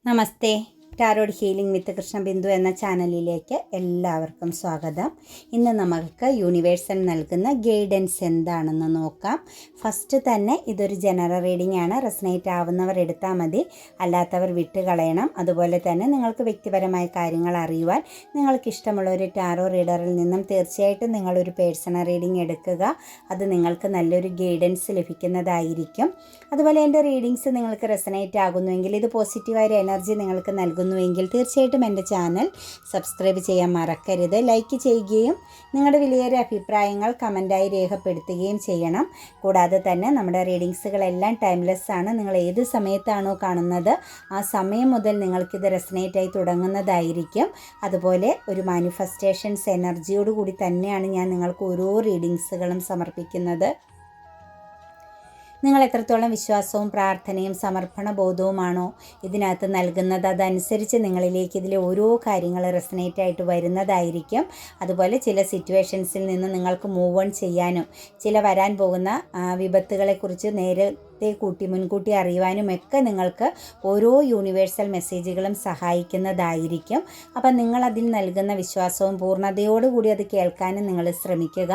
നമസ്തേ. Tarot healing വിത്ത് കൃഷ്ണബിന്ദു എന്ന ചാനലിലേക്ക് എല്ലാവർക്കും സ്വാഗതം. ഇന്ന് നമുക്ക് യൂണിവേഴ്സൽ നൽകുന്ന ഗൈഡൻസ് എന്താണെന്ന് നോക്കാം. ഫസ്റ്റ് തന്നെ ഇതൊരു ജനറൽ റീഡിംഗ് ആണ്. റെസനേറ്റ് ആവുന്നവർ എടുത്താൽ മതി, അല്ലാത്തവർ വിട്ടുകളയണം. അതുപോലെ തന്നെ നിങ്ങൾക്ക് വ്യക്തിപരമായ കാര്യങ്ങൾ അറിയുവാൻ നിങ്ങൾക്കിഷ്ടമുള്ള ഒരു ടാരോ റീഡറിൽ നിന്നും തീർച്ചയായിട്ടും നിങ്ങളൊരു പേഴ്സണൽ റീഡിംഗ് എടുക്കുക. അത് നിങ്ങൾക്ക് നല്ലൊരു ഗൈഡൻസ് ലഭിക്കുന്നതായിരിക്കും. അതുപോലെ എൻ്റെ റീഡിങ്സ് നിങ്ങൾക്ക് റെസനേറ്റ് ആകുന്നുവെങ്കിൽ, ഇത് പോസിറ്റീവായൊരു എനർജി നിങ്ങൾക്ക് നൽകുന്നുവെങ്കിൽ തീർച്ചയായിട്ടും എൻ്റെ ചാനൽ സബ്സ്ക്രൈബ് ചെയ്യാൻ മറക്കരുത്. ലൈക്ക് ചെയ്യുകയും നിങ്ങളുടെ വിലയേറിയ അഭിപ്രായങ്ങൾ കമൻറ്റായി രേഖപ്പെടുത്തുകയും ചെയ്യണം. കൂടാതെ തന്നെ നമ്മുടെ റീഡിങ്സുകളെല്ലാം ടൈംലെസ് ആണ്. നിങ്ങൾ ഏത് സമയത്താണോ കാണുന്നത് ആ സമയം മുതൽ നിങ്ങൾക്കിത് റെസനേറ്റായി തുടങ്ങുന്നതായിരിക്കും. അതുപോലെ ഒരു മാനിഫെസ്റ്റേഷൻസ് എനർജിയോടുകൂടി തന്നെയാണ് ഞാൻ നിങ്ങൾക്ക് ഓരോ റീഡിങ്സുകളും സമർപ്പിക്കുന്നത്. നിങ്ങൾ എത്രത്തോളം വിശ്വാസവും പ്രാർത്ഥനയും സമർപ്പണ ബോധവുമാണോ ഇതിനകത്ത് നൽകുന്നത്, അതനുസരിച്ച് നിങ്ങളിലേക്ക് ഇതിലെ ഓരോ കാര്യങ്ങൾ റെസനേറ്റ് ആയിട്ട് വരുന്നതായിരിക്കും. അതുപോലെ ചില സിറ്റുവേഷൻസിൽ നിന്ന് നിങ്ങൾക്ക് മൂവ് ഓൺ ചെയ്യാനും, ചില വരാൻ പോകുന്ന വിപത്തുകളെക്കുറിച്ച് മുൻകൂട്ടി അറിയുവാനുമൊക്കെ നിങ്ങൾക്ക് ഓരോ യൂണിവേഴ്സൽ മെസ്സേജുകളും സഹായിക്കുന്നതായിരിക്കും. അപ്പം നിങ്ങളതിൽ നൽകുന്ന വിശ്വാസവും പൂർണ്ണതയോടുകൂടി അത് കേൾക്കാനും നിങ്ങൾ ശ്രമിക്കുക.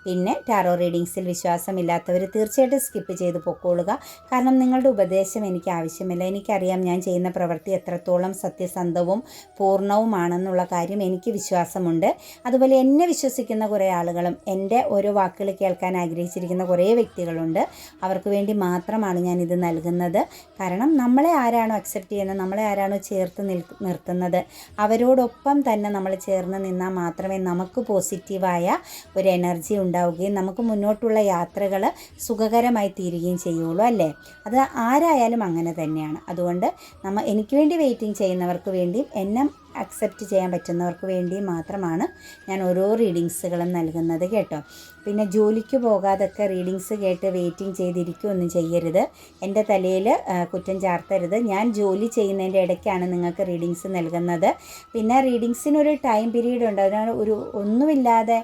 പിന്നെ ടാറോ റീഡിങ്സിൽ വിശ്വാസമില്ലാത്തവർ തീർച്ചയായിട്ടും സ്കിപ്പ് ചെയ്ത് പൊക്കോളുക. കാരണം നിങ്ങളുടെ ഉപദേശം എനിക്ക് ആവശ്യമില്ല. എനിക്കറിയാം ഞാൻ ചെയ്യുന്ന പ്രവൃത്തി എത്രത്തോളം സത്യസന്ധവും പൂർണ്ണവുമാണെന്നുള്ള കാര്യം എനിക്ക് വിശ്വാസമുണ്ട്. അതുപോലെ എന്നെ വിശ്വസിക്കുന്ന കുറേ ആളുകളും എൻ്റെ ഓരോ വാക്കുകൾ കേൾക്കാൻ ആഗ്രഹിച്ചിരിക്കുന്ന കുറേ വ്യക്തികളുണ്ട്. അവർക്ക് വേണ്ടി മാത്രമാണ് ഞാനിത് നൽകുന്നത്. കാരണം നമ്മളെ ആരാണോ അക്സെപ്റ്റ് ചെയ്യുന്നത്, നമ്മളെ ആരാണോ ചേർത്ത് നിർത്തുന്നത്, അവരോടൊപ്പം തന്നെ നമ്മൾ ചേർന്ന് നിന്നാൽ മാത്രമേ നമുക്ക് പോസിറ്റീവായ ഒരു എനർജി ഉണ്ടാവുകയും നമുക്ക് മുന്നോട്ടുള്ള യാത്രകൾ സുഖകരമായി തീരുകയും ചെയ്യുള്ളൂ, അല്ലേ? അത് ആരായാലും അങ്ങനെ തന്നെയാണ്. അതുകൊണ്ട് എനിക്ക് വേണ്ടി വെയിറ്റിംഗ് ചെയ്യുന്നവർക്ക് വേണ്ടിയും എന്നെ അക്സെപ്റ്റ് ചെയ്യാൻ പറ്റുന്നവർക്ക് വേണ്ടിയും മാത്രമാണ് ഞാൻ ഓരോ റീഡിങ്സുകളും നൽകുന്നത്, കേട്ടോ. പിന്നെ ജോലിക്ക് പോകാതൊക്കെ റീഡിങ്സ് കേട്ട് വെയിറ്റിംഗ് ചെയ്തിരിക്കുകയൊന്നും ചെയ്യരുത്. എൻ്റെ തലയിൽ കുറ്റം ചാർത്തരുത്. ഞാൻ ജോലി ചെയ്യുന്നതിൻ്റെ ഇടയ്ക്കാണ് നിങ്ങൾക്ക് റീഡിങ്സ് നൽകുന്നത്. പിന്നെ റീഡിങ്സിനൊരു ടൈം പീരീഡ് ഉണ്ട്. അതിനാണ് ഒന്നുമില്ലാതെ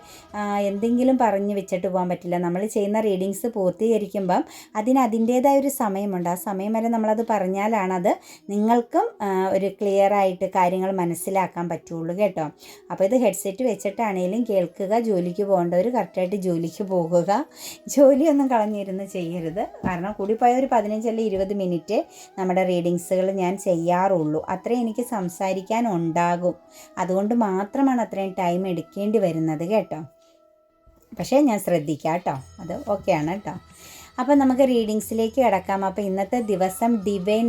എന്തെങ്കിലും പറഞ്ഞ് വെച്ചിട്ട് പോകാൻ പറ്റില്ല. നമ്മൾ ചെയ്യുന്ന റീഡിങ്സ് പൂർത്തീകരിക്കുമ്പം അതിൻ്റേതായ ഒരു സമയമുണ്ട്. ആ സമയം വരെ നമ്മളത് പറഞ്ഞാലാണത് നിങ്ങൾക്കും ഒരു ക്ലിയറായിട്ട് കാര്യങ്ങൾ മനസ്സിലാക്കാൻ പറ്റുള്ളൂ, കേട്ടോ. അപ്പോൾ ഇത് ഹെഡ്സെറ്റ് വെച്ചിട്ടാണെങ്കിലും കേൾക്കുക. ജോലിക്ക് പോകേണ്ടവർ കറക്റ്റായിട്ട് ജോലിക്ക് പോകുക. ജോലിയൊന്നും കളഞ്ഞിരുന്ന് ചെയ്യരുത്. കാരണം കൂടിപ്പോയ ഒരു 15 അല്ലെങ്കിൽ 20 മിനിറ്റ് നമ്മുടെ റീഡിങ്സുകൾ ഞാൻ ചെയ്യാറുള്ളൂ. അത്രയും എനിക്ക് സംസാരിക്കാൻ ഉണ്ടാകും. അതുകൊണ്ട് മാത്രമാണ് അത്രയും ടൈം എടുക്കേണ്ടി വരുന്നത്, കേട്ടോ. പക്ഷേ ഞാൻ ശ്രദ്ധിക്കാം, കേട്ടോ. അത് ഓക്കെയാണ്, കേട്ടോ. അപ്പോൾ നമുക്ക് റീഡിങ്സിലേക്ക് കിടക്കാം. അപ്പോൾ ഇന്നത്തെ ദിവസം ഡിവൈൻ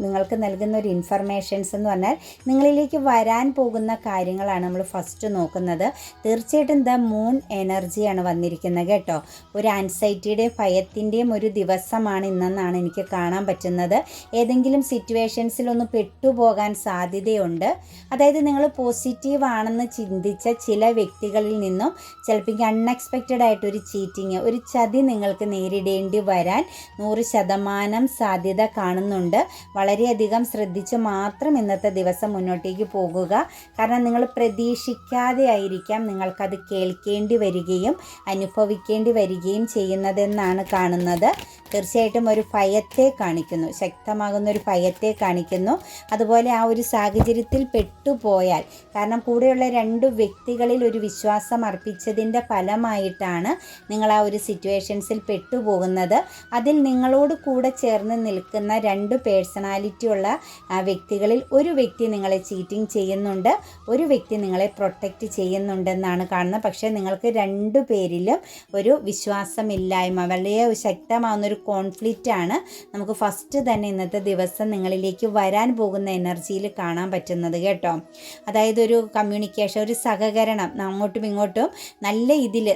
നിങ്ങൾക്ക് നൽകുന്ന ഒരു ഇൻഫർമേഷൻസ് എന്ന് പറഞ്ഞാൽ നിങ്ങളിലേക്ക് വരാൻ പോകുന്ന കാര്യങ്ങളാണ് നമ്മൾ ഫസ്റ്റ് നോക്കുന്നത്. തീർച്ചയായിട്ടും ദ മൂൺ എനർജിയാണ് വന്നിരിക്കുന്നത്, കേട്ടോ. ഒരു ആൻസൈറ്റിയുടെയും ഭയത്തിൻ്റെയും ഒരു ദിവസമാണ് ഇന്നെന്നാണ് എനിക്ക് കാണാൻ പറ്റുന്നത്. ഏതെങ്കിലും സിറ്റുവേഷൻസിലൊന്ന് പെട്ടുപോകാൻ സാധ്യതയുണ്ട്. അതായത് നിങ്ങൾ പോസിറ്റീവ് ആണെന്ന് ചിന്തിച്ച ചില വ്യക്തികളിൽ നിന്നും ചിലപ്പോൾ അൺഎക്സ്പെക്റ്റഡ് ആയിട്ടൊരു ചീറ്റിങ്, ഒരു ചതി നിങ്ങൾക്ക് നേരിടേണ്ടി വരാൻ 100% സാധ്യത കാണുന്നുണ്ട്. വളരെയധികം ശ്രദ്ധിച്ച് മാത്രം ഇന്നത്തെ ദിവസം മുന്നോട്ടേക്ക് പോകുക. കാരണം നിങ്ങൾ പ്രതീക്ഷിക്കാതെ ആയിരിക്കാം നിങ്ങൾക്കത് കേൾക്കേണ്ടി വരികയും അനുഭവിക്കേണ്ടി വരികയും ചെയ്യുന്നതെന്നാണ് കാണുന്നത്. തീർച്ചയായിട്ടും ഒരു ഭയത്തെ കാണിക്കുന്നു, ശക്തമാകുന്ന ഒരു ഭയത്തെ കാണിക്കുന്നു. അതുപോലെ ആ ഒരു സാഹചര്യത്തിൽ പെട്ടുപോയാൽ, കാരണം കൂടെയുള്ള 2 വ്യക്തികളിൽ ഒരു വിശ്വാസം അർപ്പിച്ചതിൻ്റെ ഫലമായിട്ടാണ് നിങ്ങൾ ആ ഒരു സിറ്റുവേഷൻസിൽ പെട്ടുപോകുന്നത്. അതിൽ നിങ്ങളോട് കൂടെ ചേർന്ന് നിൽക്കുന്ന 2 പേഴ്സണാലിറ്റി ഉള്ള വ്യക്തികളിൽ ഒരു വ്യക്തി നിങ്ങളെ ചീറ്റിംഗ് ചെയ്യുന്നുണ്ട്, ഒരു വ്യക്തി നിങ്ങളെ പ്രൊട്ടക്റ്റ് ചെയ്യുന്നുണ്ടെന്നാണ് കാണുന്നത്. പക്ഷേ നിങ്ങൾക്ക് 2 പേരിലും ഒരു വിശ്വാസമില്ലായ്മ, വളരെ ശക്തമാകുന്നൊരു കോൺഫ്ലിക്റ്റ് ആണ് നമുക്ക് ഫസ്റ്റ് തന്നെ ഇന്നത്തെ ദിവസം നിങ്ങളിലേക്ക് വരാൻ പോകുന്ന എനർജിയിൽ കാണാൻ പറ്റുന്നത്, കേട്ടോ. അതായത് ഒരു കമ്മ്യൂണിക്കേഷൻ, ഒരു സഹകരണം, അങ്ങോട്ടും ഇങ്ങോട്ടും നല്ല ഇതിൽ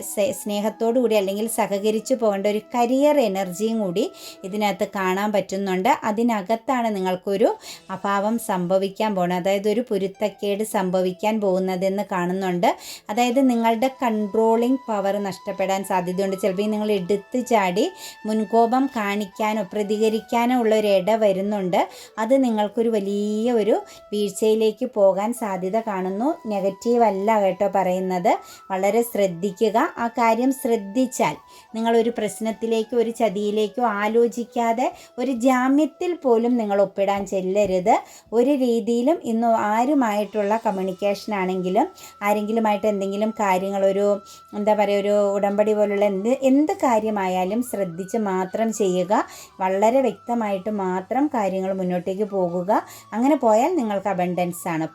സ്നേഹത്തോടു കൂടി അല്ലെങ്കിൽ സഹകരിച്ചു പോകേണ്ട ഒരു കരിയർ എനർജിയും കൂടി ഇതിനകത്ത് കാണാൻ പറ്റുന്നുണ്ട്. അതിനകത്താണ് നിങ്ങൾക്കൊരു അഭാവം സംഭവിക്കാൻ പോകുന്നത്, അതായത് ഒരു പൊരുത്തക്കേട് സംഭവിക്കാൻ പോകുന്നതെന്ന് കാണുന്നുണ്ട്. അതായത് നിങ്ങളുടെ കൺട്രോളിങ് പവർ നഷ്ടപ്പെടാൻ സാധ്യതയുണ്ട്. ചിലപ്പോൾ നിങ്ങൾ എടുത്തു ചാടി മുൻകോപം കാണിക്കാനോ പ്രതികരിക്കാനോ ഉള്ള ഒരു ഇട വരുന്നുണ്ട്. അത് നിങ്ങൾക്കൊരു വലിയ ഒരു വീഴ്ചയിലേക്ക് പോകാൻ സാധ്യത കാണുന്നു. നെഗറ്റീവ് അല്ല, കേട്ടോ പറയുന്നത്. വളരെ ശ്രദ്ധിക്കുക. ആ കാര്യം ശ്രദ്ധിച്ചാൽ നിങ്ങളൊരു പ്രശ്നത്തിലേക്ക് ഒരു ചതിയിലേക്കോ ആലോചിക്കാതെ ഒരു ജാമ്യത്തിൽ പോലും നിങ്ങൾ ഒപ്പിടാൻ ചെല്ലരുത്. ഒരു രീതിയിലും ഇന്ന് ആരുമായിട്ടുള്ള കമ്മ്യൂണിക്കേഷൻ ആണെങ്കിലും ആരെങ്കിലുമായിട്ട് എന്തെങ്കിലും കാര്യങ്ങൾ ഒരു എന്താ പറയുക ഒരു ഉടമ്പടി പോലുള്ള എന്ത് കാര്യമായാലും ശ്രദ്ധിച്ച് മാത്രം ചെയ്യുക. വളരെ വ്യക്തമായിട്ട് മാത്രം കാര്യങ്ങൾ മുന്നോട്ടേക്ക് പോകുക. അങ്ങനെ പോയാൽ നിങ്ങൾക്ക് അബണ്ടൻസ് ആണ്.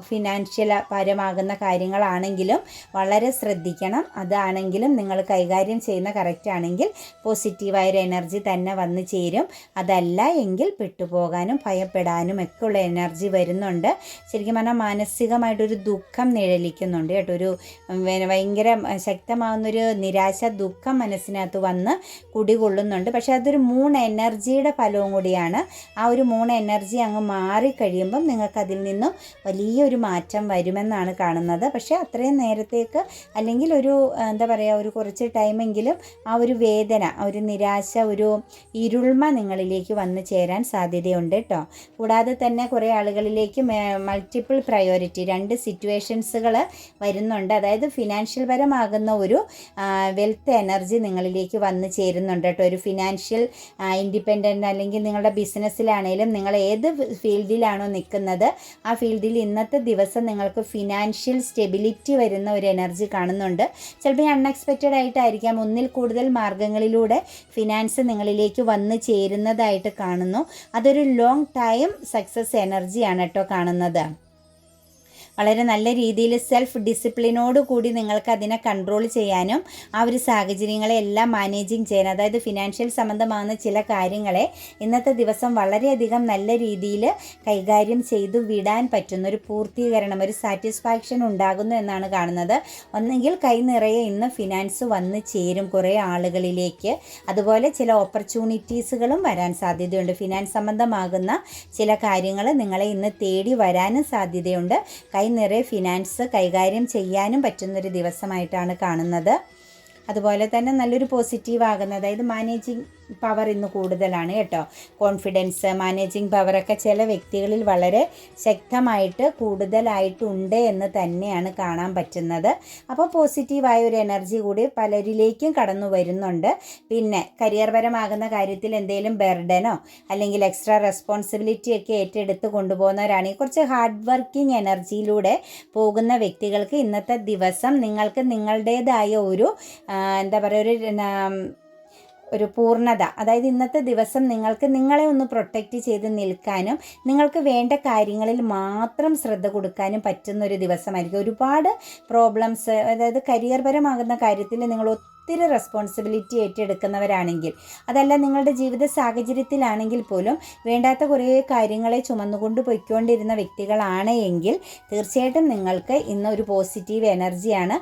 ഫിനാൻഷ്യൽ പരമാകുന്ന കാര്യങ്ങളാണെങ്കിലും വളരെ ശ്രദ്ധിക്കണം. അതാണെങ്കിലും നിങ്ങൾ കൈകാര്യം ചെയ്യുന്ന കറക്റ്റ് ആണെങ്കിൽ പോസിറ്റീവായൊരു എനർജി തന്നെ വന്നു ചേരും. അതല്ല എങ്കിൽ പെട്ടുപോകാനും ഭയപ്പെടാനും ഒക്കെ ഉള്ള എനർജി വരുന്നുണ്ട്. ശരിക്കും പറഞ്ഞാൽ മാനസികമായിട്ടൊരു ദുഃഖം നിഴലിക്കുന്നുണ്ട് കേട്ടോ. ഒരു ഭയങ്കര ശക്തമാകുന്നൊരു നിരാശ, ദുഃഖം മനസ്സിനകത്ത് വന്ന് കുടികൊള്ളുന്നുണ്ട്. പക്ഷേ അതൊരു മൂൺ എനർജിയുടെ ഫലവും കൂടിയാണ്. ആ ഒരു മൂൺ എനർജി അങ്ങ് മാറിക്കഴിയുമ്പം നിങ്ങൾക്കതിൽ നിന്നും വലിയൊരു മാറ്റം വരുമെന്നാണ് കാണുന്നത്. പക്ഷേ അത്രയും നേരത്തേക്ക് അല്ലെങ്കിൽ ഒരു എന്താ പറയുക ഒരു കുറച്ച് ടൈമെങ്കിലും ആ ഒരു വേദന, ഒരു നിരാശ, ഒരു ഇരുൾമ നിങ്ങളിലേക്ക് വന്നു ചേരാൻ സാധ്യതയുണ്ട് കേട്ടോ. കൂടാതെ തന്നെ കുറേ ആളുകളിലേക്ക് മൾട്ടിപ്പിൾ പ്രയോറിറ്റി 2 സിറ്റുവേഷൻസുകൾ വരുന്നുണ്ട്. അതായത് ഫിനാൻഷ്യൽ പരമാകുന്ന ഒരു വെൽത്ത് എനർജി നിങ്ങളിലേക്ക് വന്നു ചേരുന്നുണ്ട് കേട്ടോ. ഒരു ഫിനാൻഷ്യൽ ഇൻഡിപെൻഡൻ്റ് അല്ലെങ്കിൽ നിങ്ങളുടെ ബിസിനസ്സിലാണെങ്കിലും നിങ്ങൾ ഏത് ഫീൽഡിലാണോ നിൽക്കുന്നത് ആ ഫീൽഡിൽ ഇന്നത്തെ ദിവസം നിങ്ങൾക്ക് ഫിനാൻഷ്യൽ സ്റ്റെബിലിറ്റി വരുന്ന ഒരു എനർജി കാണുന്നുണ്ട്. ചിലപ്പോൾ അൺഎക്സ്പെക്റ്റഡ് ആയിട്ടായിരിക്കാം ഒന്നിൽ കൂടുതൽ മാർഗങ്ങളിലൂടെ ഫിനാൻസ് നിങ്ങളിലേക്ക് വന്നു ചേരുന്നതായിട്ട് കാണുന്നു. അതൊരു ലോങ് ടൈം സക്സസ് എനർജിയാണ് കേട്ടോ കാണുന്നത്. വളരെ നല്ല രീതിയിൽ സെൽഫ് ഡിസിപ്ലിനോട് കൂടി നിങ്ങൾക്ക് അതിനെ കൺട്രോൾ ചെയ്യാനും ആ ഒരു സാഹചര്യങ്ങളെ എല്ലാം മാനേജിങ് ചെയ്യാനും, അതായത് ഫിനാൻഷ്യൽ സംബന്ധമാകുന്ന ചില കാര്യങ്ങളെ ഇന്നത്തെ ദിവസം വളരെയധികം നല്ല രീതിയിൽ കൈകാര്യം ചെയ്തു വിടാൻ പറ്റുന്ന ഒരു പൂർത്തീകരണം, ഒരു സാറ്റിസ്ഫാക്ഷൻ ഉണ്ടാകുന്നു എന്നാണ് കാണുന്നത്. ഒന്നെങ്കിൽ കൈ നിറയെ ഇന്ന് ഫിനാൻസ് വന്ന് ചേരും കുറേ ആളുകളിലേക്ക്. അതുപോലെ ചില ഓപ്പർച്യൂണിറ്റീസുകളും വരാൻ സാധ്യതയുണ്ട്. ഫിനാൻസ് സംബന്ധമാകുന്ന ചില കാര്യങ്ങൾ നിങ്ങളെ ഇന്ന് തേടി വരാനും സാധ്യതയുണ്ട്. കൈ നിറയെ ഫിനാൻസ് കൈകാര്യം ചെയ്യാനും പറ്റുന്നൊരു ദിവസമായിട്ടാണ് കാണുന്നത്. അതുപോലെ തന്നെ നല്ലൊരു പോസിറ്റീവ് ആകുന്ന, അതായത് മാനേജിങ് പവർ ഇന്ന് കൂടുതലാണ് കേട്ടോ. കോൺഫിഡൻസ്, മാനേജിങ് പവറൊക്കെ ചില വ്യക്തികളിൽ വളരെ ശക്തമായിട്ട് കൂടുതലായിട്ടുണ്ട് എന്ന് തന്നെയാണ് കാണാൻ പറ്റുന്നത്. അപ്പോൾ പോസിറ്റീവായ ഒരു എനർജി കൂടി പലരിലേക്കും കടന്നു വരുന്നുണ്ട്. പിന്നെ കരിയർ പരമാകുന്ന കാര്യത്തിൽ എന്തെങ്കിലും ബർഡനോ അല്ലെങ്കിൽ എക്സ്ട്രാ റെസ്പോൺസിബിലിറ്റി ഒക്കെ ഏറ്റെടുത്ത് കൊണ്ടുപോകുന്നവരാണെങ്കിൽ കുറച്ച് ഹാർഡ് വർക്കിംഗ് എനർജിയിലൂടെ പോകുന്ന വ്യക്തികൾക്ക് ഇന്നത്തെ ദിവസം നിങ്ങൾക്ക് നിങ്ങളുടേതായ ഒരു എന്താ പറയുക ഒരു പൂർണ്ണത, അതായത് ഇന്നത്തെ ദിവസം നിങ്ങൾക്ക് നിങ്ങളെ ഒന്ന് പ്രൊട്ടക്റ്റ് ചെയ്ത് നിൽക്കാനും നിങ്ങൾക്ക് വേണ്ട കാര്യങ്ങളിൽ മാത്രം ശ്രദ്ധ കൊടുക്കാനും പറ്റുന്ന ഒരു ദിവസമായിരിക്കും. ഒരുപാട് പ്രോബ്ലംസ്, അതായത് കരിയർ പരമാകുന്ന കാര്യത്തിൽ നിങ്ങൾ ഒത്തിരി റെസ്പോൺസിബിലിറ്റി ഏറ്റെടുക്കുന്നവരാണെങ്കിൽ, അതല്ല നിങ്ങളുടെ ജീവിത സാഹചര്യത്തിലാണെങ്കിൽ പോലും വേണ്ടാത്ത കുറേ കാര്യങ്ങളെ ചുമന്നുകൊണ്ട് പോയിക്കൊണ്ടിരുന്ന വ്യക്തികളാണ് എങ്കിൽ തീർച്ചയായിട്ടും നിങ്ങൾക്ക് ഇന്ന് ഒരു പോസിറ്റീവ് എനർജിയാണ്.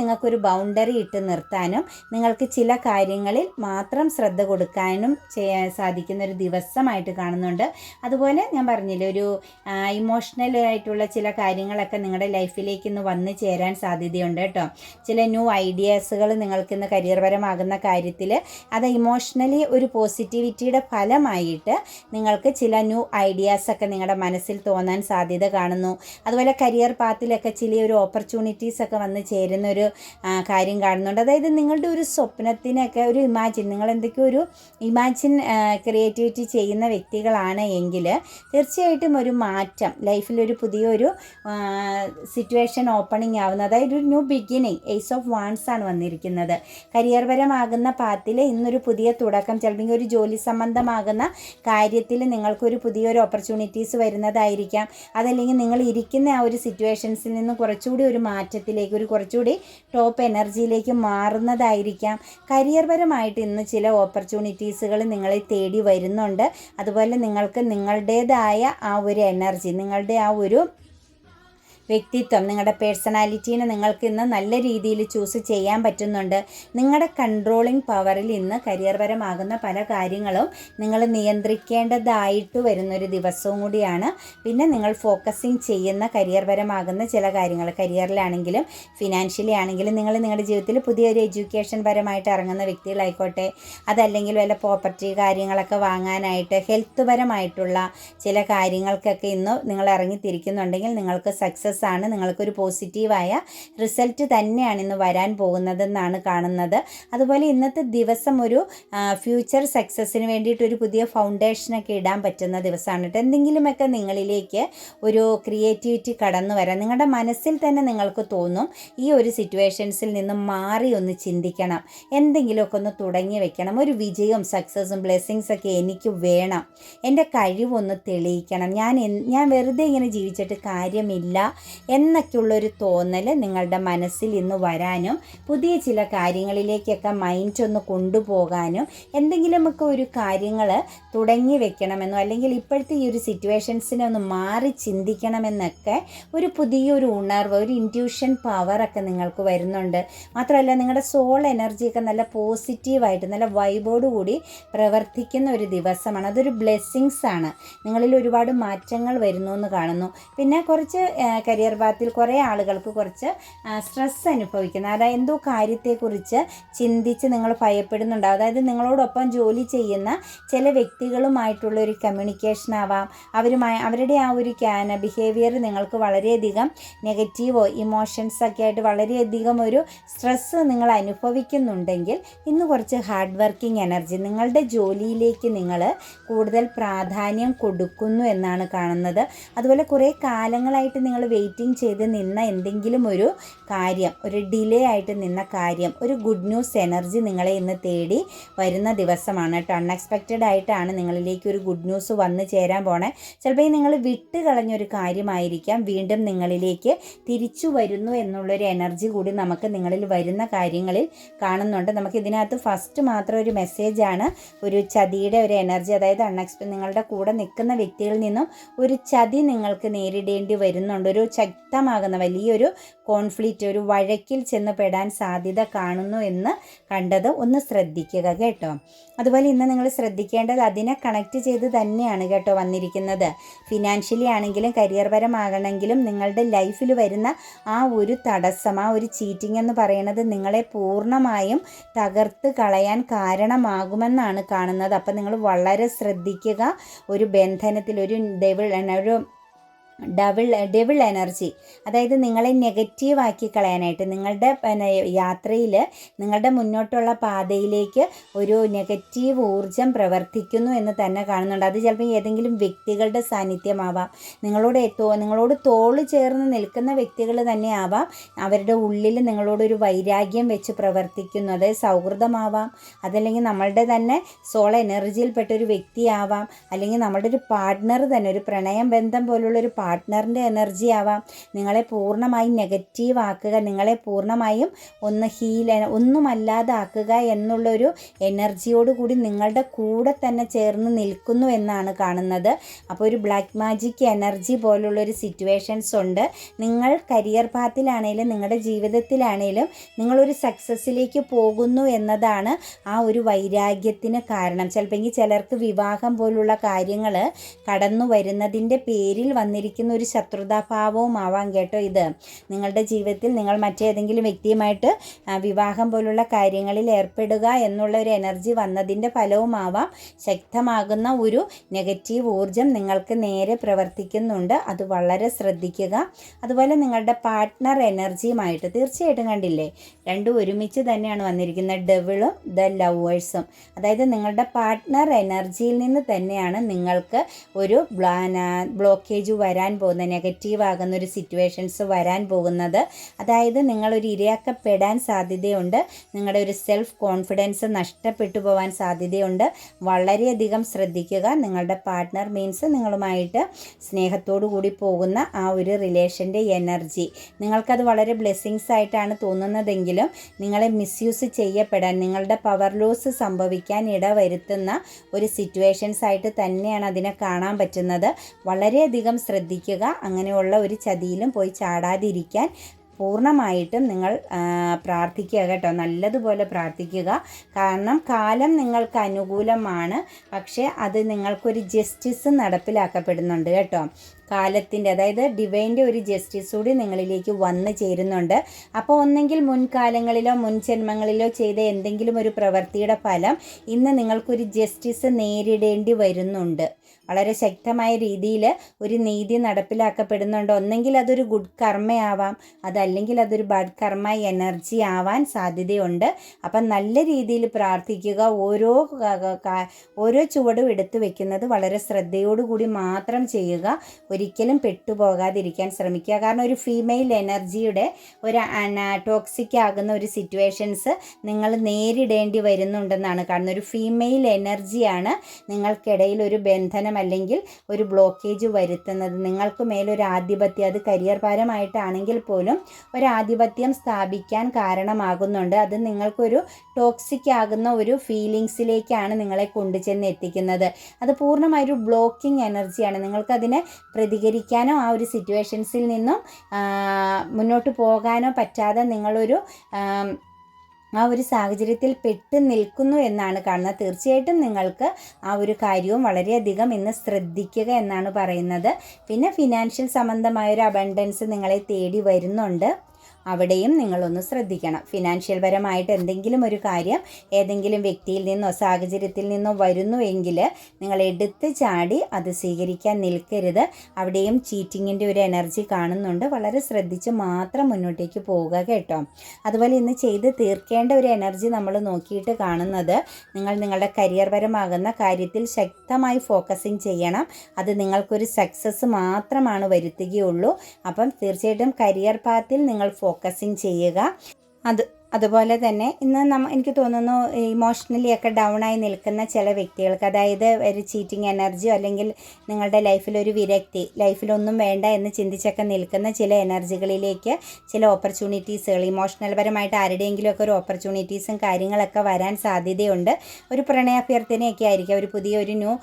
നിങ്ങൾക്കൊരു ബൗണ്ടറി ഇട്ട് നിർത്താനും നിങ്ങൾക്ക് ചില കാര്യങ്ങളിൽ മാത്രം ശ്രദ്ധ കൊടുക്കാനും ചെയ്യാൻ സാധിക്കുന്ന ഒരു ദിവസമായിട്ട് കാണുന്നുണ്ട്. അതുപോലെ ഞാൻ പറഞ്ഞില്ലേ, ഒരു ഇമോഷണൽ ആയിട്ടുള്ള ചില കാര്യങ്ങളൊക്കെ നിങ്ങളുടെ ലൈഫിലേക്ക് ഇന്ന് വന്നു ചേരാൻ സാധ്യതയുണ്ട് കേട്ടോ. ചില ന്യൂ ഐഡിയാസുകൾ നിങ്ങൾക്ക് ഇന്ന് കരിയർ പരമാകുന്ന കാര്യത്തിൽ അത് ഇമോഷണലി ഒരു പോസിറ്റിവിറ്റിയുടെ ഫലമായിട്ട് നിങ്ങൾക്ക് ചില ന്യൂ ഐഡിയാസൊക്കെ നിങ്ങളുടെ മനസ്സിൽ തോന്നാൻ സാധ്യത കാണുന്നു. അതുപോലെ കരിയർ പാത്തിലൊക്കെ ചില ഒരു ഓപ്പർച്യൂണിറ്റീസൊക്കെ വന്ന് ചേരുന്ന ഒരു കാര്യം കാണുന്നുണ്ട്. അതായത് നിങ്ങളുടെ ഒരു സ്വപ്നത്തിനൊക്കെ ഒരു നിങ്ങൾ എന്തൊക്കെയോ ഒരു ഇമാജിൻ ക്രിയേറ്റിവിറ്റി ചെയ്യുന്ന വ്യക്തികളാണ് എങ്കിൽ തീർച്ചയായിട്ടും ഒരു മാറ്റം ലൈഫിലൊരു പുതിയൊരു സിറ്റുവേഷൻ ഓപ്പണിംഗ് ആവുന്നത്, അതായത് ഒരു new beginning, ace of wands ആണ് വന്നിരിക്കുന്നത്. കരിയർ പരമാകുന്ന പാത്തിൽ ഇന്നൊരു പുതിയ തുടക്കം, ചിലപ്പോൾ ഒരു ജോലി സംബന്ധമാകുന്ന കാര്യത്തിൽ നിങ്ങൾക്കൊരു പുതിയൊരു ഓപ്പർച്യൂണിറ്റീസ് വരുന്നതായിരിക്കാം. അതല്ലെങ്കിൽ നിങ്ങൾ ഇരിക്കുന്ന ആ ഒരു സിറ്റുവേഷൻസിൽ നിന്ന് കുറച്ചുകൂടി ഒരു മാറ്റത്തിലേക്ക്, ഒരു കുറച്ചുകൂടി ടോപ്പ് എനർജിയിലേക്ക് മാറുന്നതായിരിക്കാം. കരിയർ പരമായിട്ട് ഇന്ന് ചില ഓപ്പർച്യൂണിറ്റീസുകൾ നിങ്ങളെ തേടി വരുന്നുണ്ട്. അതുപോലെ നിങ്ങൾക്ക് നിങ്ങളുടേതായ ആ ഒരു എനർജി, നിങ്ങളുടെ ആ ഒരു വ്യക്തിത്വം, നിങ്ങളുടെ പേഴ്സണാലിറ്റീനെ നിങ്ങൾക്ക് ഇന്ന് നല്ല രീതിയിൽ ചൂസ് ചെയ്യാൻ പറ്റുന്നുണ്ട്. നിങ്ങളുടെ കൺട്രോളിങ് പവറിൽ ഇന്ന് കരിയർ പരമാകുന്ന പല കാര്യങ്ങളും നിങ്ങൾ നിയന്ത്രിക്കേണ്ടതായിട്ട് വരുന്നൊരു ദിവസവും കൂടിയാണ്. പിന്നെ നിങ്ങൾ ഫോക്കസിങ് ചെയ്യുന്ന കരിയർ പരമാകുന്ന ചില കാര്യങ്ങൾ, കരിയറിലാണെങ്കിലും ഫിനാൻഷ്യലി ആണെങ്കിലും നിങ്ങൾ നിങ്ങളുടെ ജീവിതത്തിൽ പുതിയൊരു എഡ്യൂക്കേഷൻ പരമായിട്ട് ഇറങ്ങുന്ന വ്യക്തികളായിക്കോട്ടെ, അതല്ലെങ്കിൽ വല്ല പ്രോപ്പർട്ടി കാര്യങ്ങളൊക്കെ വാങ്ങാനായിട്ട് ഹെൽത്ത് പരമായിട്ടുള്ള ചില കാര്യങ്ങൾക്കൊക്കെ ഇന്ന് നിങ്ങൾ ഇറങ്ങിത്തിരിക്കുന്നുണ്ടെങ്കിൽ നിങ്ങൾക്ക് സക്സസ് സക്സസ് ആണ്. നിങ്ങൾക്കൊരു പോസിറ്റീവായ റിസൾട്ട് തന്നെയാണ് ഇന്ന് വരാൻ പോകുന്നതെന്നാണ് കാണുന്നത്. അതുപോലെ ഇന്നത്തെ ദിവസം ഒരു ഫ്യൂച്ചർ സക്സസ്സിന് വേണ്ടിയിട്ട് ഒരു പുതിയ ഫൗണ്ടേഷനൊക്കെ ഇടാൻ പറ്റുന്ന ദിവസമാണ് കേട്ടോ. എന്തെങ്കിലുമൊക്കെ നിങ്ങളിലേക്ക് ഒരു ക്രിയേറ്റിവിറ്റി കടന്നു വരാം. നിങ്ങളുടെ മനസ്സിൽ തന്നെ നിങ്ങൾക്ക് തോന്നും ഈ ഒരു സിറ്റുവേഷൻസിൽ നിന്ന് മാറി ഒന്ന് ചിന്തിക്കണം, എന്തെങ്കിലുമൊക്കെ ഒന്ന് തുടങ്ങി വെക്കണം, ഒരു വിജയവും സക്സസ്സും ബ്ലെസ്സിങ്സൊക്കെ എനിക്ക് വേണം, എൻ്റെ കഴിവൊന്ന് തെളിയിക്കണം, ഞാൻ വെറുതെ ഇങ്ങനെ ജീവിച്ചിട്ട് കാര്യമില്ല എന്നൊക്കെയുള്ളൊരു തോന്നൽ നിങ്ങളുടെ മനസ്സിൽ ഇന്ന് വരാനും പുതിയ ചില കാര്യങ്ങളിലേക്കൊക്കെ മൈൻഡ് ഒന്ന് കൊണ്ടുപോകാനും എന്തെങ്കിലുമൊക്കെ ഒരു കാര്യങ്ങൾ തുടങ്ങി വെക്കണമെന്നോ അല്ലെങ്കിൽ ഇപ്പോഴത്തെ ഈ ഒരു സിറ്റുവേഷൻസിനെ ഒന്ന് മാറി ചിന്തിക്കണമെന്നൊക്കെ ഒരു പുതിയൊരു ഉണർവ്, ഒരു ഇൻറ്റ്യൂഷൻ പവറൊക്കെ നിങ്ങൾക്ക് വരുന്നുണ്ട്. മാത്രമല്ല നിങ്ങളുടെ സോൾ എനർജിയൊക്കെ നല്ല പോസിറ്റീവായിട്ട് നല്ല വൈബോട് കൂടി പ്രവർത്തിക്കുന്ന ഒരു ദിവസമാണ്. അതൊരു ബ്ലെസ്സിങ്സ് ആണ്. നിങ്ങളിൽ ഒരുപാട് മാറ്റങ്ങൾ വരുന്നു എന്ന് കാണുന്നു. പിന്നെ കുറച്ച് കരിയർ പാത്തിൽ കുറേ ആളുകൾക്ക് കുറച്ച് സ്ട്രെസ് അനുഭവിക്കുന്ന, അതായത് എന്തോ കാര്യത്തെക്കുറിച്ച് ചിന്തിച്ച് നിങ്ങൾ ഭയപ്പെടുന്നുണ്ടാവും. അതായത് നിങ്ങളോടൊപ്പം ജോലി ചെയ്യുന്ന ചില വ്യക്തികളുമായിട്ടുള്ള ഒരു കമ്മ്യൂണിക്കേഷൻ ആവാം, അവരുടെ ആ ഒരു ബിഹേവിയർ നിങ്ങൾക്ക് വളരെയധികം നെഗറ്റീവോ ഇമോഷൻസൊക്കെ ആയിട്ട് വളരെയധികം ഒരു സ്ട്രെസ്സ് നിങ്ങൾ അനുഭവിക്കുന്നുണ്ടെങ്കിൽ ഇന്ന് കുറച്ച് ഹാർഡ് വർക്കിംഗ് എനർജി, നിങ്ങളുടെ ജോലിയിലേക്ക് നിങ്ങൾ കൂടുതൽ പ്രാധാന്യം കൊടുക്കുന്നു എന്നാണ് കാണുന്നത്. അതുപോലെ കുറേ കാലങ്ങളായിട്ട് നിങ്ങൾ വെയിറ്റിംഗ് ചെയ്ത് നിന്ന എന്തെങ്കിലും ഒരു കാര്യം, ഒരു ഡിലേ ആയിട്ട് നിന്ന കാര്യം, ഒരു ഗുഡ് ന്യൂസ് എനർജി നിങ്ങളെ ഇന്ന് തേടി വരുന്ന ദിവസമാണ് കേട്ടോ. അൺഎക്സ്പെക്റ്റഡ് ആയിട്ടാണ് നിങ്ങളിലേക്ക് ഒരു ഗുഡ് ന്യൂസ് വന്നു ചേരാൻ പോണേ. ചിലപ്പോൾ നിങ്ങൾ വിട്ട് കളഞ്ഞൊരു കാര്യമായിരിക്കാം വീണ്ടും നിങ്ങളിലേക്ക് തിരിച്ചു വരുന്നു എന്നുള്ളൊരു എനർജി കൂടി നമുക്ക് നിങ്ങളിൽ വരുന്ന കാര്യങ്ങളിൽ കാണുന്നുണ്ട്. നമുക്ക് ഇതിനകത്ത് ഫസ്റ്റ് മാത്രം ഒരു മെസ്സേജാണ്, ഒരു ചതിയുടെ ഒരു എനർജി, അതായത് നിങ്ങളുടെ കൂടെ നിൽക്കുന്ന വ്യക്തികളിൽ നിന്നും ഒരു ചതി നിങ്ങൾക്ക് നേരിടേണ്ടി വരുന്നുണ്ട്. ഒരു ശക്തമാകുന്ന വലിയൊരു കോൺഫ്ലിക്റ്റ്, ഒരു വഴക്കിൽ ചെന്ന് പെടാൻ സാധ്യത കാണുന്നു എന്ന് കണ്ടത് ഒന്ന് ശ്രദ്ധിക്കുക കേട്ടോ. അതുപോലെ ഇന്ന് നിങ്ങൾ ശ്രദ്ധിക്കേണ്ടത് അതിനെ കണക്ട് ചെയ്ത് തന്നെയാണ് കേട്ടോ വന്നിരിക്കുന്നത്. ഫിനാൻഷ്യലി ആണെങ്കിലും കരിയർ പരമാകണമെങ്കിലും നിങ്ങളുടെ ലൈഫിൽ വരുന്ന ആ ഒരു തടസ്സം, ആ ഒരു ചീറ്റിംഗ് എന്ന് പറയുന്നത് നിങ്ങളെ പൂർണ്ണമായും തകർത്ത് കളയാൻ കാരണമാകുമെന്നാണ് കാണുന്നത്. അപ്പം നിങ്ങൾ വളരെ ശ്രദ്ധിക്കുക. ഒരു ബന്ധനത്തിൽ ഒരു ഡബിൾ എനർജി, അതായത് നിങ്ങളെ നെഗറ്റീവാക്കി കളയാനായിട്ട് നിങ്ങളുടെ യാത്രയിൽ നിങ്ങളുടെ മുന്നോട്ടുള്ള പാതയിലേക്ക് ഒരു നെഗറ്റീവ് ഊർജം പ്രവർത്തിക്കുന്നു എന്ന് തന്നെ കാണുന്നുണ്ട്. അത് ചിലപ്പോൾ ഏതെങ്കിലും വ്യക്തികളുടെ സാന്നിധ്യമാവാം, നിങ്ങളോട് തോള് ചേർന്ന് നിൽക്കുന്ന വ്യക്തികൾ തന്നെ ആവാം. അവരുടെ ഉള്ളിൽ നിങ്ങളോടൊരു വൈരാഗ്യം വെച്ച് പ്രവർത്തിക്കുന്നു, അതായത് സൗഹൃദമാവാം, അതല്ലെങ്കിൽ നമ്മളുടെ തന്നെ സോൾ എനർജിയിൽപ്പെട്ടൊരു വ്യക്തിയാവാം, അല്ലെങ്കിൽ നമ്മുടെ ഒരു പാർട്ട്ണർ തന്നെ, ഒരു പ്രണയം ബന്ധം പോലുള്ളൊരു പാർട്ട്ണറിൻ്റെ എനർജി ആവാം. നിങ്ങളെ പൂർണ്ണമായും നെഗറ്റീവ് ആക്കുക, നിങ്ങളെ പൂർണ്ണമായും ഒന്നുമല്ലാതാക്കുക എന്നുള്ളൊരു എനർജിയോട് കൂടി നിങ്ങളുടെ കൂടെ തന്നെ ചേർന്ന് നിൽക്കുന്നു എന്നാണ് കാണുന്നത്. അപ്പോൾ ഒരു ബ്ലാക്ക് മാജിക് എനർജി പോലുള്ളൊരു സിറ്റുവേഷൻസ് ഉണ്ട്. നിങ്ങൾ കരിയർ പാത്തിലാണേലും നിങ്ങളുടെ ജീവിതത്തിലാണേലും നിങ്ങളൊരു സക്സസ്സിലേക്ക് പോകുന്നു എന്നതാണ് ആ ഒരു വൈരാഗ്യത്തിന് കാരണം. ചിലപ്പോൾ ചിലർക്ക് വിവാഹം പോലുള്ള കാര്യങ്ങൾ കടന്നു വരുന്നതിൻ്റെ പേരിൽ വന്നിരിക്കുന്ന ഒരു ശത്രുതാഭാവവും ആവാം കേട്ടോ. ഇത് നിങ്ങളുടെ ജീവിതത്തിൽ നിങ്ങൾ മറ്റേതെങ്കിലും വ്യക്തിയുമായിട്ട് വിവാഹം പോലുള്ള കാര്യങ്ങളിൽ ഏർപ്പെടുക എന്നുള്ള ഒരു എനർജി വന്നതിൻ്റെ ഫലവുമാവാം. ശക്തമാകുന്ന ഒരു നെഗറ്റീവ് ഊർജം നിങ്ങൾക്ക് നേരെ പ്രവർത്തിക്കുന്നുണ്ട്. അത് വളരെ ശ്രദ്ധിക്കുക. അതുപോലെ നിങ്ങളുടെ പാർട്ട്ണർ എനർജിയുമായിട്ട് തീർച്ചയായിട്ടും കണ്ടില്ലേ, രണ്ടും ഒരുമിച്ച് തന്നെയാണ് വന്നിരിക്കുന്നത്, ഡെവിളും ദ ലവേഴ്സും. അതായത് നിങ്ങളുടെ പാർട്ട്ണർ എനർജിയിൽ നിന്ന് തന്നെയാണ് നിങ്ങൾക്ക് ഒരു ബ്ലോക്കേജ് വരാൻ പോകുന്ന, നെഗറ്റീവ് ആകുന്ന ഒരു സിറ്റുവേഷൻസ് വരാൻ പോകുന്നത്. അതായത് നിങ്ങളൊരു ഇരയാക്കപ്പെടാൻ സാധ്യതയുണ്ട്, നിങ്ങളുടെ ഒരു സെൽഫ് കോൺഫിഡൻസ് നഷ്ടപ്പെട്ടു പോകാൻ സാധ്യതയുണ്ട്. വളരെയധികം ശ്രദ്ധിക്കുക. നിങ്ങളുടെ പാർട്ട്ണർ മീൻസ് നിങ്ങളുമായിട്ട് സ്നേഹത്തോടു കൂടി പോകുന്ന ആ ഒരു റിലേഷൻ്റെ എനർജി നിങ്ങൾക്കത് വളരെ ബ്ലെസ്സിങ്സ് ആയിട്ടാണ് തോന്നുന്നതെങ്കിലും നിങ്ങളെ മിസ്യൂസ് ചെയ്യപ്പെടാൻ, നിങ്ങളുടെ പവർ ലോസ് സംഭവിക്കാൻ ഇടവരുത്തുന്ന ഒരു സിറ്റുവേഷൻസ് ആയിട്ട് തന്നെയാണ് അതിനെ കാണാൻ പറ്റുന്നത്. വളരെയധികം ശ്രദ്ധിക്കുക. അങ്ങനെയുള്ള ഒരു ചതിയിലും പോയി ചാടാതിരിക്കാൻ പൂർണ്ണമായിട്ടും നിങ്ങൾ പ്രാർത്ഥിക്കുക കേട്ടോ, നല്ലതുപോലെ പ്രാർത്ഥിക്കുക. കാരണം കാലം നിങ്ങൾക്ക് അനുകൂലമാണ്, പക്ഷേ അത് നിങ്ങൾക്കൊരു ജസ്റ്റിസ് നടപ്പിലാക്കപ്പെടുന്നുണ്ട് കേട്ടോ. കാലത്തിൻ്റെ, അതായത് ഡിവൈൻ്റെ ഒരു ജസ്റ്റിസ് കൂടി നിങ്ങളിലേക്ക് വന്നു ചേരുന്നുണ്ട്. അപ്പോൾ ഒന്നെങ്കിൽ മുൻകാലങ്ങളിലോ മുൻ ജന്മങ്ങളിലോ ചെയ്ത എന്തെങ്കിലും ഒരു പ്രവൃത്തിയുടെ ഫലം ഇന്ന് നിങ്ങൾക്കൊരു ജസ്റ്റിസ് നേരിടേണ്ടി വരുന്നുണ്ട്. വളരെ ശക്തമായ രീതിയിൽ ഒരു നീതി നടപ്പിലാക്കപ്പെടുന്നുണ്ട്. ഒന്നെങ്കിൽ അതൊരു ഗുഡ് കർമ്മയാവാം, അതല്ലെങ്കിൽ അതൊരു ബാഡ് കർമ്മ എനർജി ആവാൻ സാധ്യതയുണ്ട്. അപ്പം നല്ല രീതിയിൽ പ്രാർത്ഥിക്കുക. ഓരോ ചുവടും എടുത്തു വെക്കുന്നത് വളരെ ശ്രദ്ധയോടുകൂടി മാത്രം ചെയ്യുക. ഒരിക്കലും പെട്ടുപോകാതിരിക്കാൻ ശ്രമിക്കുക. കാരണം ഒരു ഫീമെയിൽ എനർജിയുടെ ഒരു ടോക്സിക് ആകുന്ന ഒരു സിറ്റുവേഷൻസ് നിങ്ങൾ നേരിടേണ്ടി വരുന്നുണ്ടെന്നാണ് കാണുന്നത്. ഒരു ഫീമെയിൽ എനർജിയാണ് നിങ്ങൾക്കിടയിൽ ഒരു ബന്ധനം അല്ലെങ്കിൽ ഒരു ബ്ലോക്കേജ് വരുത്തുന്നത്. നിങ്ങൾക്ക് മേലൊരു ആധിപത്യം, അത് കരിയർ പരമായിട്ടാണെങ്കിൽ പോലും ഒരു ആധിപത്യം സ്ഥാപിക്കാൻ കാരണമാകുന്നുണ്ട്. അത് നിങ്ങൾക്കൊരു ടോക്സിക് ആകുന്ന ഒരു ഫീലിങ്സിലേക്കാണ് നിങ്ങളെ കൊണ്ടുചെന്ന് എത്തിക്കുന്നത്. അത് പൂർണ്ണമായൊരു ബ്ലോക്കിംഗ് എനർജിയാണ്. നിങ്ങൾക്കതിനെ പ്രതികരിക്കാനോ ആ ഒരു സിറ്റുവേഷൻസിൽ നിന്നും മുന്നോട്ട് പോകാനോ പറ്റാതെ നിങ്ങളൊരു ആ ഒരു സാഹചര്യത്തിൽ പെട്ട് നിൽക്കുന്നു എന്നാണ് കാണുന്നത്. തീർച്ചയായിട്ടും നിങ്ങൾക്ക് ആ ഒരു കാര്യവും വളരെയധികം ഇന്ന് ശ്രദ്ധിക്കുക എന്നാണ് പറയുന്നത്. പിന്നെ ഫിനാൻഷ്യൽ സംബന്ധമായൊരു അബണ്ടൻസ് നിങ്ങളെ തേടി വരുന്നുണ്ട്. അവിടെയും നിങ്ങളൊന്ന് ശ്രദ്ധിക്കണം. ഫിനാൻഷ്യൽ പരമായിട്ട് എന്തെങ്കിലും ഒരു കാര്യം ഏതെങ്കിലും വ്യക്തിയിൽ നിന്നോ സാഹചര്യത്തിൽ നിന്നോ വരുന്നുവെങ്കിൽ നിങ്ങൾ എടുത്ത് ചാടി അത് സ്വീകരിക്കാൻ നിൽക്കരുത്. അവിടെയും ചീറ്റിങ്ങിൻ്റെ ഒരു എനർജി കാണുന്നുണ്ട്. വളരെ ശ്രദ്ധിച്ച് മാത്രം മുന്നോട്ടേക്ക് പോവുക കേട്ടോ. അതുപോലെ ഇന്ന് ചെയ്ത് തീർക്കേണ്ട ഒരു എനർജി നമ്മൾ നോക്കിയിട്ട് കാണുന്നത്, നിങ്ങൾ നിങ്ങളുടെ കരിയർ പരമാകുന്ന കാര്യത്തിൽ ശക്തമായി ഫോക്കസിങ് ചെയ്യണം. അത് നിങ്ങൾക്കൊരു സക്സസ് മാത്രമാണ് വരുത്തുകയുള്ളൂ. അപ്പം തീർച്ചയായിട്ടും കരിയർ പാത്തിൽ നിങ്ങൾ ഫോക്കസിങ് ചെയ്യുക. അതുപോലെ തന്നെ ഇന്ന് എനിക്ക് തോന്നുന്നു ഇമോഷണലി ഒക്കെ ഡൗൺ ആയി നിൽക്കുന്ന ചില വ്യക്തികൾക്ക്, അതായത് ഒരു ചീറ്റിംഗ് എനർജിയോ അല്ലെങ്കിൽ നിങ്ങളുടെ ലൈഫിലൊരു വിരക്തി, ലൈഫിലൊന്നും വേണ്ട എന്ന് ചിന്തിച്ചൊക്കെ നിൽക്കുന്ന ചില എനർജികളിലേക്ക് ചില ഓപ്പർച്യൂണിറ്റീസുകൾ, ഇമോഷണൽ പരമായിട്ട് ആരുടെയെങ്കിലുമൊക്കെ ഒരു ഓപ്പർച്യൂണിറ്റീസും കാര്യങ്ങളൊക്കെ വരാൻ സാധ്യതയുണ്ട്. ഒരു പ്രണയാഭ്യർത്ഥനയൊക്കെ ആയിരിക്കും, ഒരു പുതിയൊരു ന്യൂ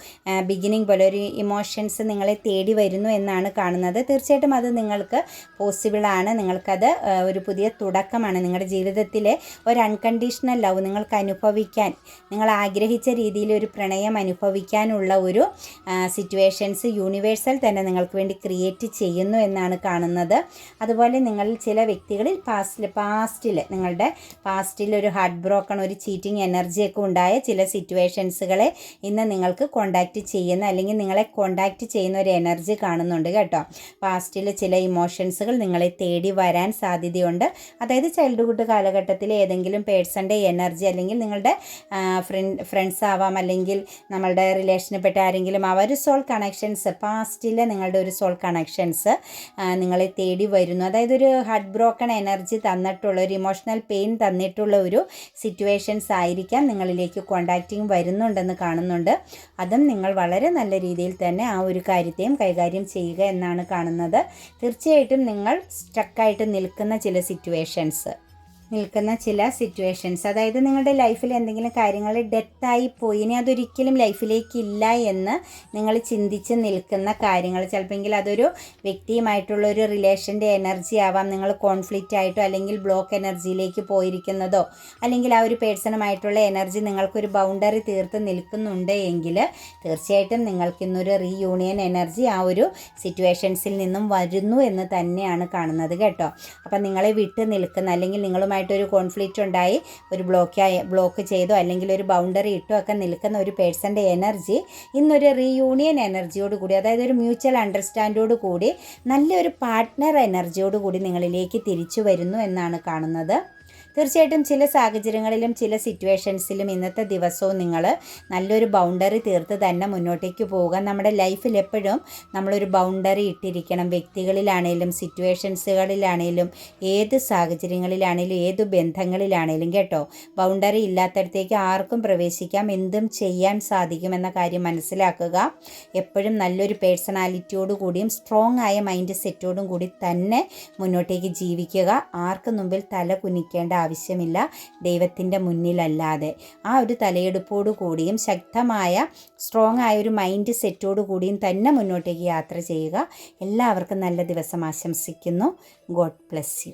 ബിഗിനിങ് പോലെ ഒരു ഇമോഷൻസ് നിങ്ങളെ തേടി വരുന്നു എന്നാണ് കാണുന്നത്. തീർച്ചയായിട്ടും അത് നിങ്ങൾക്ക് പോസിബിളാണ്. നിങ്ങൾക്കത് ഒരു പുതിയ തുടക്കമാണ്. നിങ്ങളുടെ ജീവിതത്തിൽ ഒരു അൺകണ്ടീഷണൽ ലവ് നിങ്ങൾക്ക് അനുഭവിക്കാൻ, നിങ്ങൾ ആഗ്രഹിച്ച രീതിയിൽ ഒരു പ്രണയം അനുഭവിക്കാനുള്ള ഒരു സിറ്റുവേഷൻസ് യൂണിവേഴ്സൽ തന്നെ നിങ്ങൾക്ക് വേണ്ടി ക്രിയേറ്റ് ചെയ്യുന്നു എന്നാണ് കാണുന്നത്. അതുപോലെ നിങ്ങളിൽ ചില വ്യക്തികളിൽ നിങ്ങളുടെ പാസ്റ്റിൽ ഒരു ഹാർട്ട് ബ്രോക്കൺ, ഒരു ചീറ്റിംഗ് എനർജിയൊക്കെ ഉണ്ടായ ചില സിറ്റുവേഷൻസുകളെ ഇന്ന് നിങ്ങൾക്ക് കോണ്ടാക്റ്റ് ചെയ്യുന്ന അല്ലെങ്കിൽ നിങ്ങളെ കോണ്ടാക്റ്റ് ചെയ്യുന്ന ഒരു എനർജി കാണുന്നുണ്ട് കേട്ടോ. പാസ്റ്റിൽ ചില ഇമോഷൻസുകൾ നിങ്ങളെ തേടി വരാൻ സാധ്യതയുണ്ട്. അതായത് ചൈൽഡ്ഹുഡ് കാലഘട്ടത്തിൽ ഏതെങ്കിലും പേഴ്സൻ്റെ എനർജി, അല്ലെങ്കിൽ നിങ്ങളുടെ ഫ്രണ്ട്സ് ആവാം, അല്ലെങ്കിൽ നമ്മളുടെ റിലേഷനിൽപ്പെട്ട ആരെങ്കിലും ആവാം. ഒരു സോൾ കണക്ഷൻസ്, പാസ്റ്റിലെ നിങ്ങളുടെ ഒരു സോൾ കണക്ഷൻസ് നിങ്ങളെ തേടി വരുന്നു. അതായത് ഒരു ഹാർട്ട് ബ്രോക്കൺ എനർജി തന്നിട്ടുള്ള, ഒരു ഇമോഷണൽ പെയിൻ തന്നിട്ടുള്ള ഒരു സിറ്റുവേഷൻസ് ആയിരിക്കാം നിങ്ങളിലേക്ക് കോണ്ടാക്റ്റിങ് വരുന്നുണ്ടെന്ന് കാണുന്നുണ്ട്. അതും നിങ്ങൾ വളരെ നല്ല രീതിയിൽ തന്നെ ആ ഒരു കാര്യത്തെയും കൈകാര്യം ചെയ്യുക എന്നാണ് കാണുന്നത്. തീർച്ചയായിട്ടും നിങ്ങൾ സ്റ്റക്കായിട്ട് നിൽക്കുന്ന ചില സിറ്റുവേഷൻസ്, അതായത് നിങ്ങളുടെ ലൈഫിൽ എന്തെങ്കിലും കാര്യങ്ങൾ ഡെത്തായി പോയി, ഇനി അതൊരിക്കലും ലൈഫിലേക്കില്ല എന്ന് നിങ്ങൾ ചിന്തിച്ച് നിൽക്കുന്ന കാര്യങ്ങൾ, ചിലപ്പോൾ അതൊരു വ്യക്തിയുമായിട്ടുള്ളൊരു റിലേഷൻ്റെ എനർജി ആവാം. നിങ്ങൾ കോൺഫ്ലിക്റ്റ് ആയിട്ടോ അല്ലെങ്കിൽ ബ്ലോക്ക് എനർജിയിലേക്ക് പോയിരിക്കുന്നതോ, അല്ലെങ്കിൽ ആ ഒരു പേഴ്സണുമായിട്ടുള്ള എനർജി നിങ്ങൾക്കൊരു ബൗണ്ടറി തീർത്ത് നിൽക്കുന്നുണ്ട് എങ്കിൽ തീർച്ചയായിട്ടും നിങ്ങൾക്കിന്നൊരു റീയൂണിയൻ എനർജി ആ ഒരു സിറ്റുവേഷൻസിൽ നിന്നും വരുന്നു എന്ന് തന്നെയാണ് കാണുന്നത് കേട്ടോ. അപ്പം നിങ്ങളെ വിട്ട് നിൽക്കുന്ന, അല്ലെങ്കിൽ നിങ്ങളുമായി ഒരു കോൺഫ്ലിക്റ്റ് ഉണ്ടായി ഒരു ബ്ലോക്ക് ചെയ്തോ അല്ലെങ്കിൽ ഒരു ബൗണ്ടറി ഇട്ടോ ഒക്കെ നിൽക്കുന്ന ഒരു പേഴ്സൻ്റെ എനർജി ഇന്നൊരു റീയൂണിയൻ എനർജിയോട് കൂടി, അതായത് ഒരു മ്യൂച്വൽ അണ്ടർസ്റ്റാൻഡോട് കൂടി, നല്ലൊരു പാർട്ട്ണർ എനർജിയോട് കൂടി നിങ്ങളിലേക്ക് തിരിച്ചു വരുന്നു എന്നാണ് കാണുന്നത്. തീർച്ചയായിട്ടും ചില സാഹചര്യങ്ങളിലും ചില സിറ്റുവേഷൻസിലും ഇന്നത്തെ ദിവസവും നിങ്ങൾ നല്ലൊരു ബൗണ്ടറി തീർത്ത് തന്നെ മുന്നോട്ടേക്ക് പോവുക. നമ്മുടെ ലൈഫിൽ എപ്പോഴും നമ്മളൊരു ബൗണ്ടറി ഇട്ടിരിക്കണം. വ്യക്തികളിലാണേലും സിറ്റുവേഷൻസുകളിലാണേലും ഏത് സാഹചര്യങ്ങളിലാണേലും ഏത് ബന്ധങ്ങളിലാണേലും കേട്ടോ. ബൗണ്ടറി ഇല്ലാത്തടത്തേക്ക് ആർക്കും പ്രവേശിക്കാം, എന്തും ചെയ്യാൻ സാധിക്കുമെന്ന കാര്യം മനസ്സിലാക്കുക. എപ്പോഴും നല്ലൊരു പേഴ്സണാലിറ്റിയോടു കൂടിയും സ്ട്രോങ് ആയ മൈൻഡ് സെറ്റോടും കൂടി തന്നെ മുന്നോട്ടേക്ക് ജീവിക്കുക. ആർക്കും മുമ്പിൽ തല കുനിക്കേണ്ട ആവശ്യമില്ല, ദൈവത്തിൻ്റെ മുന്നിലല്ലാതെ. ആ ഒരു തലയെടുപ്പോടു കൂടിയും ശക്തമായ സ്ട്രോങ് ആയ ഒരു മൈൻഡ് സെറ്റോടു കൂടിയും തന്നെ മുന്നോട്ടേക്ക് യാത്ര ചെയ്യുക. എല്ലാവർക്കും നല്ല ദിവസം ആശംസിക്കുന്നു. God bless you.